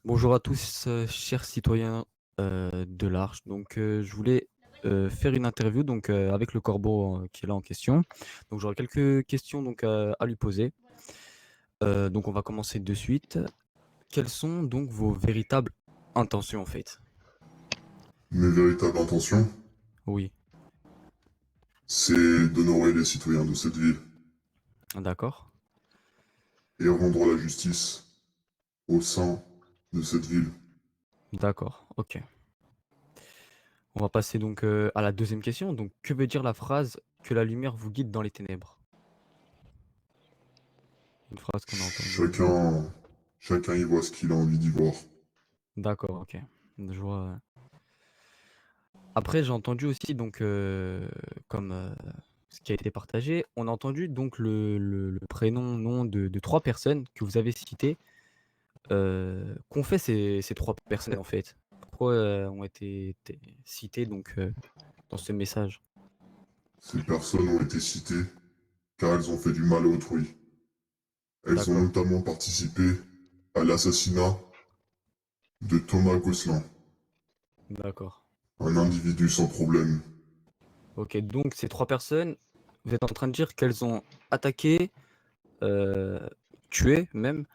Bonjour à tous, chers citoyens de l'Arche. Je voulais faire une interview avec le corbeau qui est là en question. Donc, j'aurais quelques questions à lui poser. On va commencer de suite. Quelles sont donc vos véritables intentions en fait? Mes véritables intentions, Oui, c'est d'honorer les citoyens de cette ville d'accord, et rendre la justice au sein de cette ville. d'accord, ok. On va passer à la deuxième question. Donc, que veut dire la phrase que la lumière vous guide dans les ténèbres? Une phrase qu'on a entendue. Chacun, chacun y voit ce qu'il a envie d'y voir. D'accord, ok. Je vois. Après, j'ai entendu aussi, comme ce qui a été partagé, on a entendu donc le prénom, nom de trois personnes que vous avez citées. Qu'ont fait ces trois personnes en fait? Pourquoi ont été citées dans ce message? Ces personnes ont été citées car elles ont fait du mal à autrui. Elles ont D'accord, notamment participé à l'assassinat de Thomas Gosselin, d'accord. un individu sans problème. Ok, donc ces trois personnes, vous êtes en train de dire qu'elles ont attaqué, euh, tué même,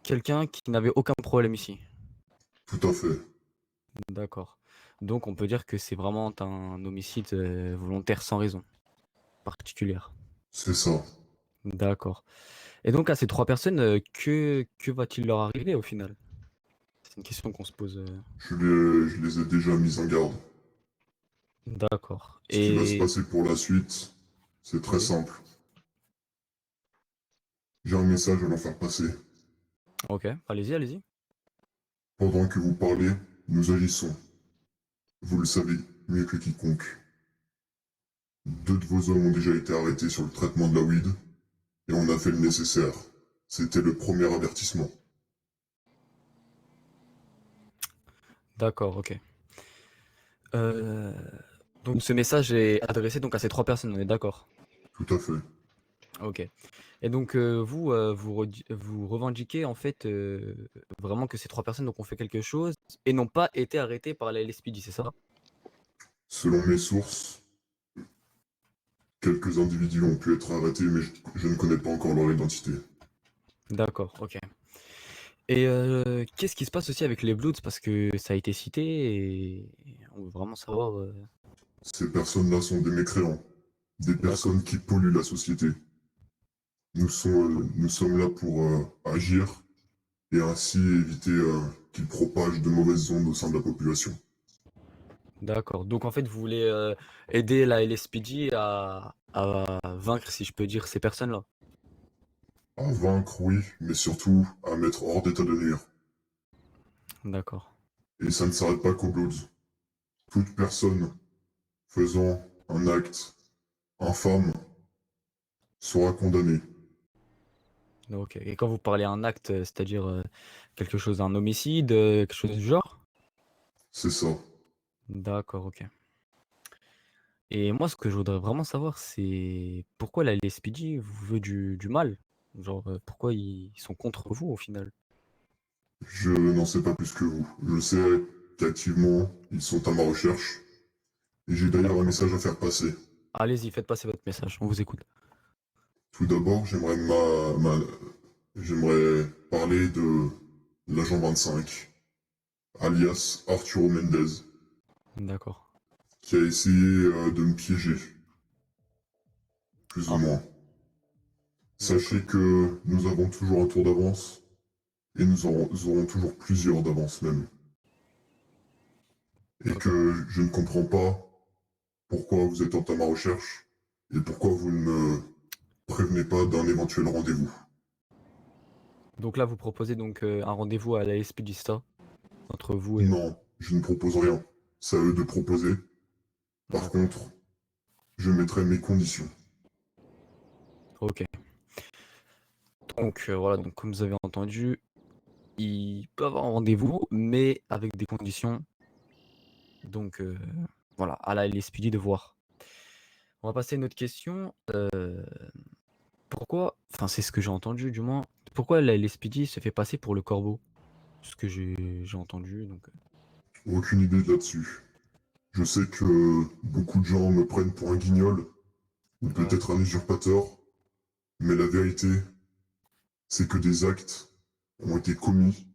quelqu'un qui n'avait aucun problème ici. Tout à fait, D'accord. Donc on peut dire que c'est vraiment un homicide volontaire sans raison particulière. c'est ça. D'accord. Et donc à ces trois personnes, que va-t-il leur arriver au final? C'est une question qu'on se pose. Je les ai déjà mis en garde. D'accord. Ce qui va se Et passer pour la suite, c'est très oui, simple. J'ai un message à leur faire passer. ok, allez-y, allez-y. Pendant que vous parlez, nous agissons. Vous le savez mieux que quiconque. Deux de vos hommes ont déjà été arrêtés sur le traitement de la weed, et on a fait le nécessaire. C'était le premier avertissement. D'accord, ok. Euh, donc ce message est adressé donc à ces trois personnes, on est d'accord. Tout à fait. Ok. Et vous, vous revendiquez en fait vraiment que ces trois personnes donc, ont fait quelque chose et n'ont pas été arrêtées par la LSPD, c'est ça? Selon mes sources, quelques individus ont pu être arrêtés, mais je ne connais pas encore leur identité. D'accord, ok. Et qu'est-ce qui se passe aussi avec les Bloods? Parce que ça a été cité et on veut vraiment savoir. Ces personnes-là sont des mécréants, des D'accord, personnes qui polluent la société. Nous sommes là pour agir et ainsi éviter qu'ils propagent de mauvaises ondes au sein de la population. d'accord. Donc en fait, vous voulez aider la LSPD à vaincre, si je peux dire, ces personnes-là. À vaincre, oui, mais surtout à mettre hors d'état de nuire. D'accord, Et ça ne s'arrête pas qu'aux Bloods. Toute personne faisant un acte infâme sera condamnée. ok. Et quand vous parlez un acte, c'est-à-dire quelque chose, un homicide, quelque chose du genre? C'est ça. D'accord, ok. Et moi, ce que je voudrais vraiment savoir, c'est pourquoi la LSPD vous veut du mal? Genre, pourquoi ils sont contre vous au final? Je n'en sais pas plus que vous. Je sais qu'activement, ils sont à ma recherche. Et j'ai d'ailleurs un D'accord. message à faire passer. Allez-y, faites passer votre message, on vous écoute. Tout d'abord, j'aimerais parler de l'agent 25, alias Arturo Mendez, D'accord. qui a essayé de me piéger, plus ou Ah, moins. d'accord. Sachez que nous avons toujours un tour d'avance, et nous aurons toujours plusieurs d'avance même. Et Ok. que je ne comprends pas pourquoi vous êtes à ma recherche, et pourquoi vous ne me prévenez pas d'un éventuel rendez-vous. Donc là, vous proposez un rendez-vous à la Espidista entre vous et moi. Non, je ne propose rien. C'est à eux de proposer. Par D'accord. contre, je mettrai mes conditions. Ok. Voilà, donc comme vous avez entendu, il peut avoir un rendez-vous, mais avec des conditions. Donc voilà, à la LSPD de voir. On va passer à une autre question. Pourquoi, enfin c'est ce que j'ai entendu du moins, pourquoi la LSPD se fait passer pour le corbeau? ce que j'ai entendu. Donc, Aucune idée là-dessus. Je sais que beaucoup de gens me prennent pour un guignol, ou ouais. peut-être un usurpateur, mais la vérité, c'est que des actes ont été commis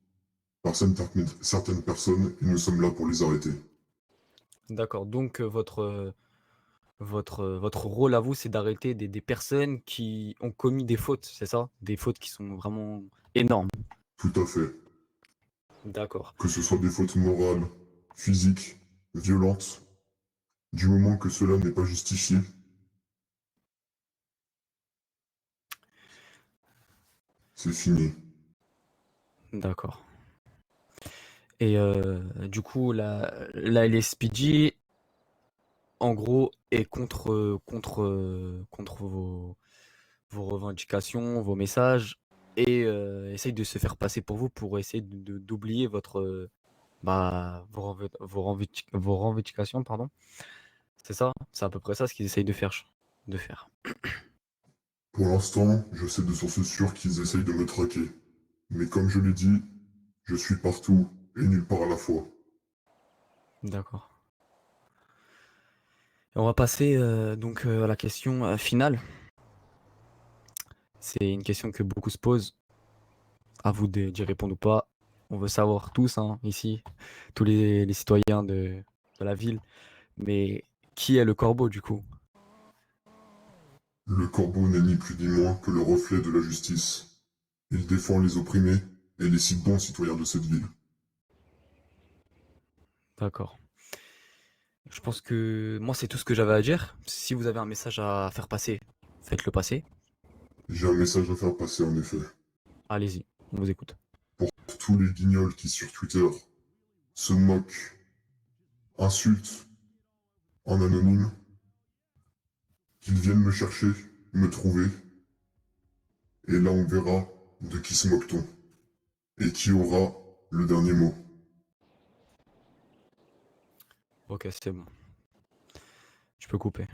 par certaines personnes et nous sommes là pour les arrêter. D'accord. Donc, votre rôle à vous, c'est d'arrêter des personnes qui ont commis des fautes, c'est ça? Des fautes qui sont vraiment énormes. Tout à fait. D'accord. Que ce soit des fautes morales, physiques, violentes, du moment que cela n'est pas justifié, c'est fini. D'accord. Et du coup, la LSPD, en gros, est contre vos revendications, vos messages, et essaye de se faire passer pour vous pour essayer d'oublier vos revendications, pardon. C'est ça? C'est à peu près ça ce qu'ils essayent de faire. Pour l'instant, je sais de sources sûres qu'ils essayent de me traquer. Mais comme je l'ai dit, je suis partout et nulle part à la fois. D'accord. Et on va passer donc à la question finale. C'est une question que beaucoup se posent. À vous d'y répondre ou pas. On veut savoir tous, hein, ici, tous les citoyens de la ville. Mais qui est le corbeau du coup? Le corbeau n'est ni plus ni moins que le reflet de la justice. Il défend les opprimés et les si bons citoyens de cette ville. D'accord. Je pense que moi, c'est tout ce que j'avais à dire. Si vous avez un message à faire passer, faites-le passer. J'ai un message à faire passer en effet. Allez-y, on vous écoute. Pour tous les guignols qui sur Twitter se moquent, insultent en anonyme, qu'ils viennent me chercher, me trouver, et là on verra de qui se moque-t-on, et qui aura le dernier mot. Ok, c'est bon. Je peux couper.